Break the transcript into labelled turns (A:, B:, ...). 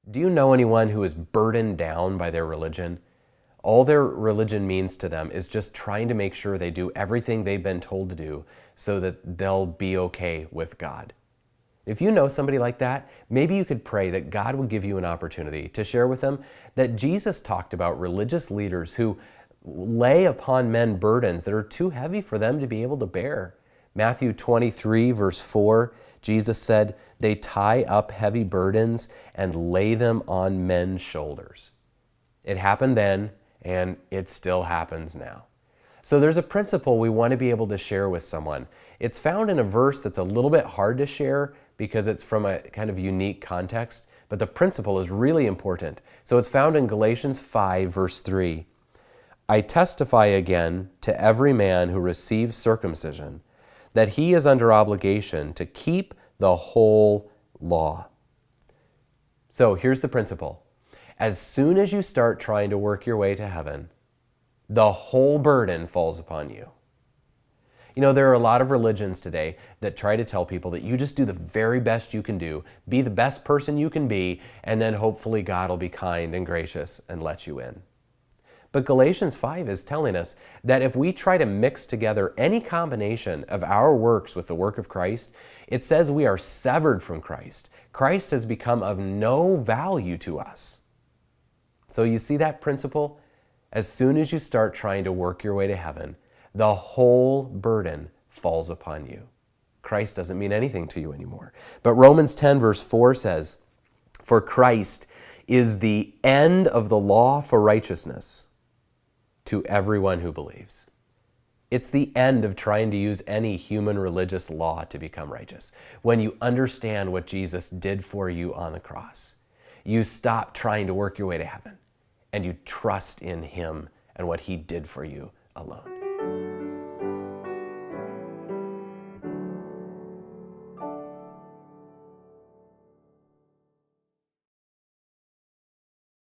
A: Do you know anyone who is burdened down by their religion? All their religion means to them is just trying to make sure they do everything they've been told to do so that they'll be okay with God. If you know somebody like that, maybe you could pray that God would give you an opportunity to share with them that Jesus talked about religious leaders who lay upon men burdens that are too heavy for them to be able to bear. Matthew 23, verse 4, Jesus said, "They tie up heavy burdens and lay them on men's shoulders." It happened then, and it still happens now. So there's a principle we want to be able to share with someone. It's found in a verse that's a little bit hard to share because it's from a kind of unique context, but the principle is really important. So it's found in Galatians 5, verse 3. "I testify again to every man who receives circumcision that he is under obligation to keep the whole law." So here's the principle. As soon as you start trying to work your way to heaven, the whole burden falls upon you. You know, there are a lot of religions today that try to tell people that you just do the very best you can do, be the best person you can be, and then hopefully God will be kind and gracious and let you in. But Galatians 5 is telling us that if we try to mix together any combination of our works with the work of Christ, it says we are severed from Christ. Christ has become of no value to us. So you see that principle? As soon as you start trying to work your way to heaven, the whole burden falls upon you. Christ doesn't mean anything to you anymore. But Romans 10 verse 4 says, "For Christ is the end of the law for righteousness to everyone who believes." It's the end of trying to use any human religious law to become righteous. When you understand what Jesus did for you on the cross, you stop trying to work your way to heaven and you trust in Him and what He did for you alone.